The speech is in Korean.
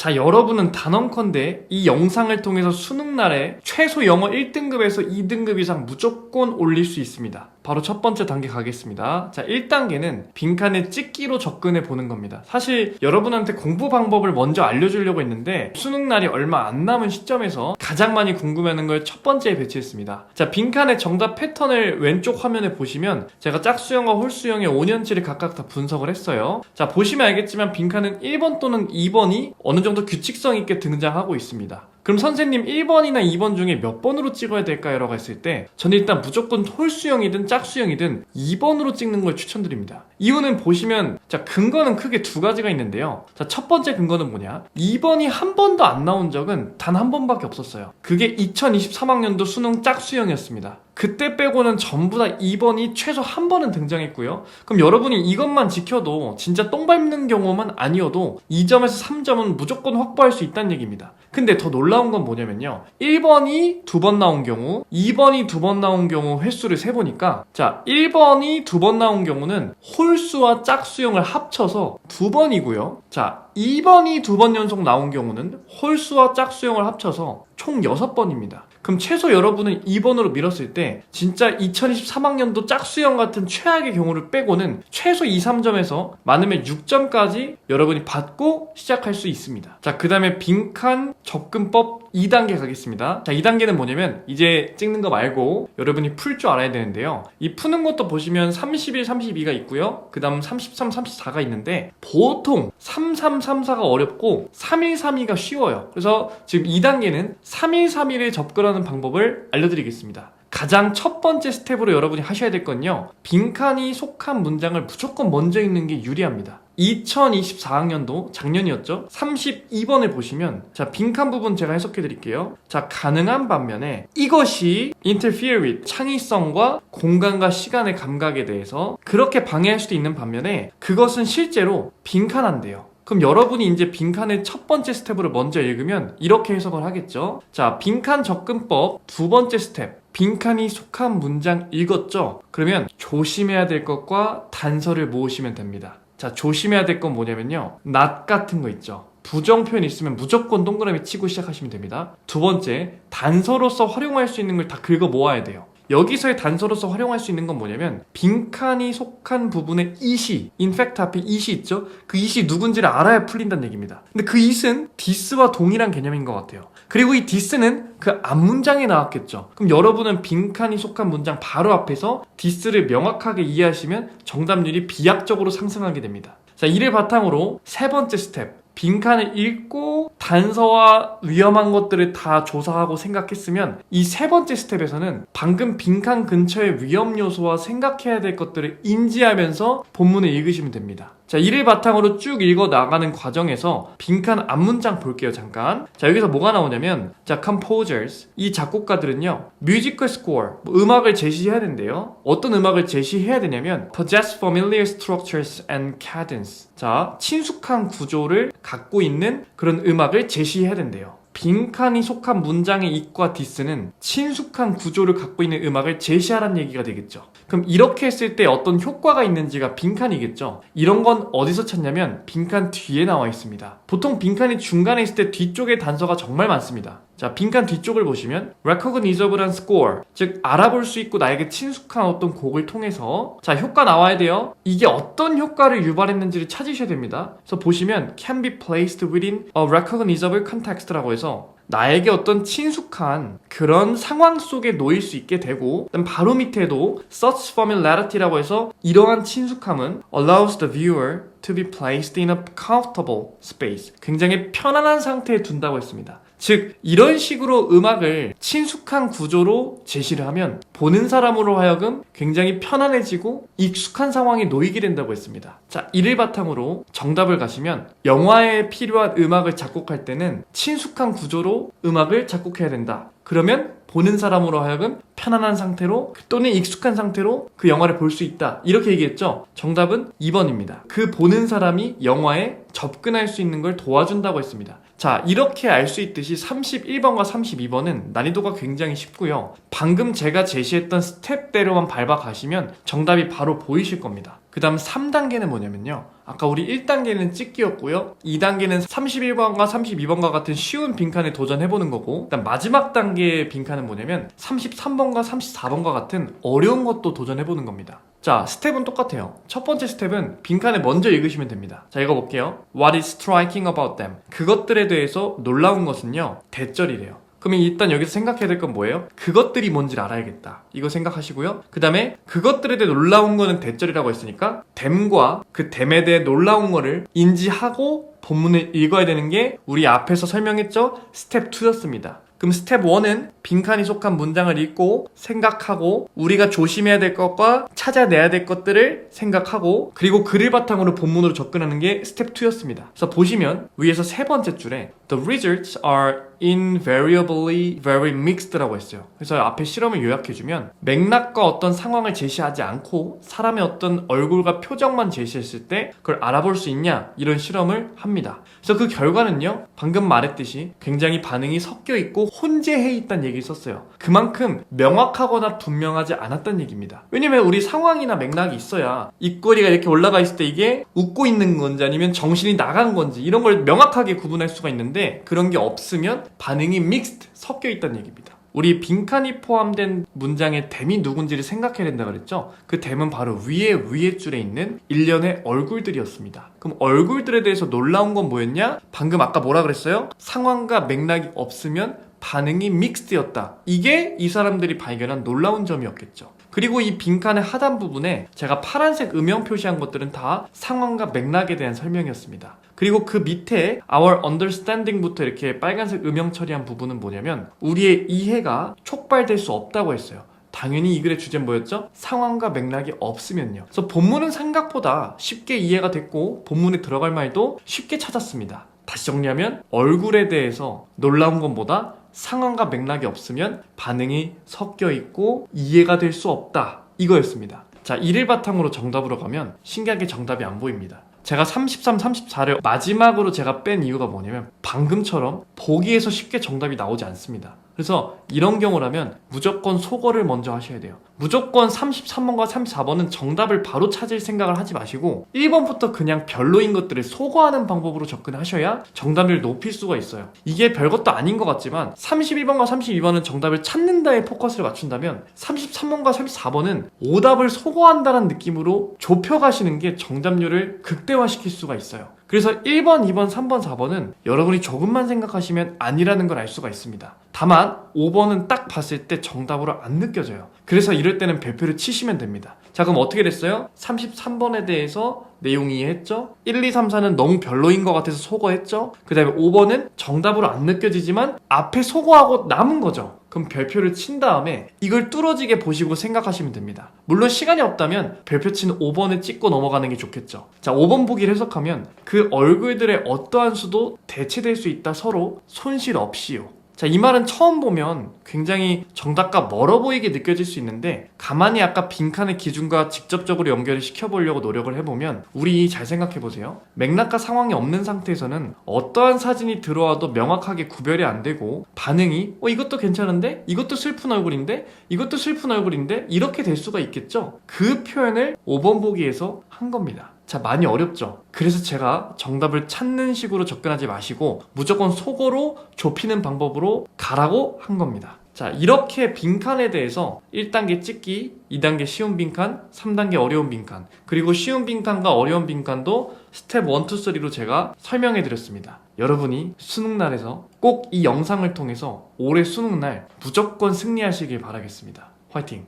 자, 여러분은 단언컨대 이 영상을 통해서 수능날에 최소 영어 1등급에서 2등급 이상 무조건 올릴 수 있습니다. 바로 첫 번째 단계 가겠습니다. 자, 1단계는 빈칸에 찍기로 접근해 보는 겁니다. 사실 여러분한테 공부 방법을 먼저 알려주려고 했는데 수능날이 얼마 안 남은 시점에서 가장 많이 궁금해하는 걸 첫 번째에 배치했습니다. 자, 빈칸의 정답 패턴을 왼쪽 화면에 보시면 제가 짝수형과 홀수형의 5년치를 각각 다 분석을 했어요. 자, 보시면 알겠지만 빈칸은 1번 또는 2번이 어느 정도 규칙성 있게 등장하고 있습니다. 그럼 선생님 1번이나 2번 중에 몇 번으로 찍어야 될까요? 라고 했을 때 저는 일단 무조건 홀수형이든 짝수형이든 2번으로 찍는 걸 추천드립니다. 이유는 보시면 자, 근거는 크게 두 가지가 있는데요. 자, 첫 번째 근거는 뭐냐? 2번이 한 번도 안 나온 적은 단 한 번밖에 없었어요. 그게 2023학년도 수능 짝수형이었습니다. 그때 빼고는 전부 다 2번이 최소 한 번은 등장했고요. 그럼 여러분이 이것만 지켜도 진짜 똥 밟는 경우만 아니어도 2점에서 3점은 무조건 확보할 수 있다는 얘기입니다. 근데 더 놀라운 건 뭐냐면요, 1번이 두 번 나온 경우, 2번이 두 번 나온 경우 횟수를 세보니까 자, 1번이 두 번 나온 경우는 홀수와 짝수형을 합쳐서 두 번이고요. 자, 2번이 두 번 연속 나온 경우는 홀수와 짝수형을 합쳐서 총 6번입니다. 그럼 최소 여러분은 2번으로 밀었을 때 진짜 2023학년도 짝수형 같은 최악의 경우를 빼고는 최소 2, 3점에서 많으면 6점까지 여러분이 받고 시작할 수 있습니다. 자, 그 다음에 빈칸 접근법 2단계 가겠습니다. 자, 2단계는 뭐냐면 이제 찍는 거 말고 여러분이 풀 줄 알아야 되는데요. 이 푸는 것도 보시면 31, 32가 있고요. 그 다음 33, 34가 있는데 보통 33, 34가 어렵고 31, 32가 쉬워요. 그래서 지금 2단계는 31, 32를 접근하는 방법을 알려드리겠습니다. 가장 첫 번째 스텝으로 여러분이 하셔야 될 건요, 빈칸이 속한 문장을 무조건 먼저 읽는 게 유리합니다. 2024학년도 작년이었죠? 32번을 보시면 자, 빈칸 부분 제가 해석해 드릴게요. 자, 가능한 반면에 이것이 interfere with 창의성과 공간과 시간의 감각에 대해서 그렇게 방해할 수도 있는 반면에 그것은 실제로 빈칸한데요. 그럼 여러분이 이제 빈칸의 첫 번째 스텝으로 먼저 읽으면 이렇게 해석을 하겠죠. 자, 빈칸 접근법 두 번째 스텝, 빈칸이 속한 문장 읽었죠? 그러면 조심해야 될 것과 단서를 모으시면 됩니다. 자, 조심해야 될 건 뭐냐면요, not 같은 거 있죠? 부정 표현 있으면 무조건 동그라미 치고 시작하시면 됩니다. 두 번째, 단서로서 활용할 수 있는 걸 다 긁어 모아야 돼요. 여기서의 단서로서 활용할 수 있는 건 뭐냐면 빈칸이 속한 부분에 it이, in fact 앞에 it이 있죠? 그 it이 누군지를 알아야 풀린다는 얘기입니다. 근데 그 it은 this와 동일한 개념인 것 같아요. 그리고 이 this는 그 앞문장에 나왔겠죠. 그럼 여러분은 빈칸이 속한 문장 바로 앞에서 this를 명확하게 이해하시면 정답률이 비약적으로 상승하게 됩니다. 자, 이를 바탕으로 세 번째 스텝, 빈칸을 읽고 단서와 위험한 것들을 다 조사하고 생각했으면 이 세 번째 스텝에서는 방금 빈칸 근처의 위험 요소와 생각해야 될 것들을 인지하면서 본문을 읽으시면 됩니다. 자, 이를 바탕으로 쭉 읽어 나가는 과정에서 빈칸 앞문장 볼게요, 잠깐. 자, 여기서 뭐가 나오냐면 자, composers, 이 작곡가들은요, musical score, 음악을 제시해야 된대요. 어떤 음악을 제시해야 되냐면 possess familiar structures and cadence. 자, 친숙한 구조를 갖고 있는 그런 음악을 제시해야 된대요. 빈칸이 속한 문장의 it과 this는 친숙한 구조를 갖고 있는 음악을 제시하라는 얘기가 되겠죠. 그럼 이렇게 했을 때 어떤 효과가 있는지가 빈칸이겠죠. 이런 건 어디서 찾냐면 빈칸 뒤에 나와 있습니다. 보통 빈칸이 중간에 있을 때 뒤쪽에 단서가 정말 많습니다. 자, 빈칸 뒤쪽을 보시면 recognizable한 score, 즉 알아볼 수 있고 나에게 친숙한 어떤 곡을 통해서 자, 효과 나와야 돼요. 이게 어떤 효과를 유발했는지를 찾으셔야 됩니다. 그래서 보시면 can be placed within a recognizable context라고 해서 나에게 어떤 친숙한 그런 상황 속에 놓일 수 있게 되고, 바로 밑에도 such familiarity라고 해서 이러한 친숙함은 allows the viewer to be placed in a comfortable space, 굉장히 편안한 상태에 둔다고 했습니다. 즉, 이런 식으로 음악을 친숙한 구조로 제시를 하면 보는 사람으로 하여금 굉장히 편안해지고 익숙한 상황에 놓이게 된다고 했습니다. 자, 이를 바탕으로 정답을 가시면 영화에 필요한 음악을 작곡할 때는 친숙한 구조로 음악을 작곡해야 된다. 그러면 보는 사람으로 하여금 편안한 상태로 또는 익숙한 상태로 그 영화를 볼 수 있다. 이렇게 얘기했죠. 정답은 2번입니다. 그 보는 사람이 영화에 접근할 수 있는 걸 도와준다고 했습니다. 자, 이렇게 알 수 있듯이 31번과 32번은 난이도가 굉장히 쉽고요. 방금 제가 제시했던 스텝대로만 밟아 가시면 정답이 바로 보이실 겁니다. 그 다음 3단계는 뭐냐면요. 아까 우리 1단계는 찍기였고요. 2단계는 31번과 32번과 같은 쉬운 빈칸에 도전해보는 거고, 그다음 마지막 단계의 빈칸은 뭐냐면 33번과 34번과 같은 어려운 것도 도전해보는 겁니다. 자, 스텝은 똑같아요. 첫 번째 스텝은 빈칸을 먼저 읽으시면 됩니다. 자, 읽어볼게요. What is striking about them? 그것들에 대해서 놀라운 것은요, 대절이래요. 그러면 일단 여기서 생각해야 될 건 뭐예요? 그것들이 뭔지를 알아야겠다. 이거 생각하시고요. 그 다음에 그것들에 대해 놀라운 거는 대절이라고 했으니까 them과 그 them에 대해 놀라운 거를 인지하고 본문을 읽어야 되는 게 우리 앞에서 설명했죠? 스텝 2였습니다. 그럼 스텝 1은 빈칸이 속한 문장을 읽고 생각하고 우리가 조심해야 될 것과 찾아내야 될 것들을 생각하고 그리고 그를 바탕으로 본문으로 접근하는 게 스텝 2였습니다. 그래서 보시면 위에서 세 번째 줄에 The results are invariably very mixed라고 했어요. 그래서 앞에 실험을 요약해주면 맥락과 어떤 상황을 제시하지 않고 사람의 어떤 얼굴과 표정만 제시했을 때 그걸 알아볼 수 있냐 이런 실험을 합니다. 그래서 그 결과는요 방금 말했듯이 굉장히 반응이 섞여 있고 혼재해 있다는 얘기를 썼어요. 그만큼 명확하거나 분명하지 않았다는 얘기입니다. 왜냐면 우리 상황이나 맥락이 있어야 입꼬리가 이렇게 올라가 있을 때 이게 웃고 있는 건지 아니면 정신이 나간 건지 이런 걸 명확하게 구분할 수가 있는데 그런 게 없으면 반응이 믹스드, 섞여 있다는 얘기입니다. 우리 빈칸이 포함된 문장의 them이 누군지를 생각해야 된다 그랬죠? 그 them은 바로 위에 줄에 있는 일련의 얼굴들이었습니다. 그럼 얼굴들에 대해서 놀라운 건 뭐였냐? 방금 아까 뭐라 그랬어요? 상황과 맥락이 없으면 반응이 믹스드였다. 이게 이 사람들이 발견한 놀라운 점이었겠죠. 그리고 이 빈칸의 하단 부분에 제가 파란색 음영 표시한 것들은 다 상황과 맥락에 대한 설명이었습니다. 그리고 그 밑에 our understanding부터 이렇게 빨간색 음영 처리한 부분은 뭐냐면 우리의 이해가 촉발될 수 없다고 했어요. 당연히 이 글의 주제는 뭐였죠? 상황과 맥락이 없으면요. 그래서 본문은 생각보다 쉽게 이해가 됐고 본문에 들어갈 말도 쉽게 찾았습니다. 다시 정리하면 얼굴에 대해서 놀라운 것보다 상황과 맥락이 없으면 반응이 섞여 있고 이해가 될 수 없다. 이거였습니다. 자, 이를 바탕으로 정답으로 가면 신기하게 정답이 안 보입니다. 제가 33, 34를 마지막으로 제가 뺀 이유가 뭐냐면 방금처럼 보기에서 쉽게 정답이 나오지 않습니다. 그래서 이런 경우라면 무조건 속어를 먼저 하셔야 돼요. 무조건 33번과 34번은 정답을 바로 찾을 생각을 하지 마시고 1번부터 그냥 별로인 것들을 속어하는 방법으로 접근하셔야 정답을 높일 수가 있어요. 이게 별것도 아닌 것 같지만 31번과 32번은 정답을 찾는다에 포커스를 맞춘다면 33번과 34번은 오답을 속어한다는 느낌으로 좁혀가시는 게 정답률을 극대화시킬 수가 있어요. 그래서 1번, 2번, 3번, 4번은 여러분이 조금만 생각하시면 아니라는 걸 알 수가 있습니다. 다만 5번은 딱 봤을 때 정답으로 안 느껴져요. 그래서 이럴 때는 별표를 치시면 됩니다. 자, 그럼 어떻게 됐어요? 33번에 대해서 내용 이해했죠? 1, 2, 3, 4는 너무 별로인 것 같아서 속어했죠? 그 다음에 5번은 정답으로 안 느껴지지만 앞에 속어하고 남은 거죠. 그럼 별표를 친 다음에 이걸 뚫어지게 보시고 생각하시면 됩니다. 물론 시간이 없다면 별표 친 5번을 찍고 넘어가는 게 좋겠죠. 자, 5번 보기를 해석하면 그 얼굴들의 어떠한 수도 대체될 수 있다. 서로 손실 없이요. 자, 이 말은 처음 보면 굉장히 정답과 멀어 보이게 느껴질 수 있는데 가만히 아까 빈칸의 기준과 직접적으로 연결을 시켜보려고 노력을 해보면 우리 잘 생각해보세요. 맥락과 상황이 없는 상태에서는 어떠한 사진이 들어와도 명확하게 구별이 안 되고 반응이 이것도 괜찮은데? 이것도 슬픈 얼굴인데? 이것도 슬픈 얼굴인데? 이렇게 될 수가 있겠죠? 그 표현을 5번 보기에서 한 겁니다. 자, 많이 어렵죠? 그래서 제가 정답을 찾는 식으로 접근하지 마시고 무조건 속어로 좁히는 방법으로 가라고 한 겁니다. 자, 이렇게 빈칸에 대해서 1단계 찍기, 2단계 쉬운 빈칸, 3단계 어려운 빈칸, 그리고 쉬운 빈칸과 어려운 빈칸도 스텝 1, 2, 3로 제가 설명해 드렸습니다. 여러분이 수능날에서 꼭 이 영상을 통해서 올해 수능날 무조건 승리하시길 바라겠습니다. 화이팅!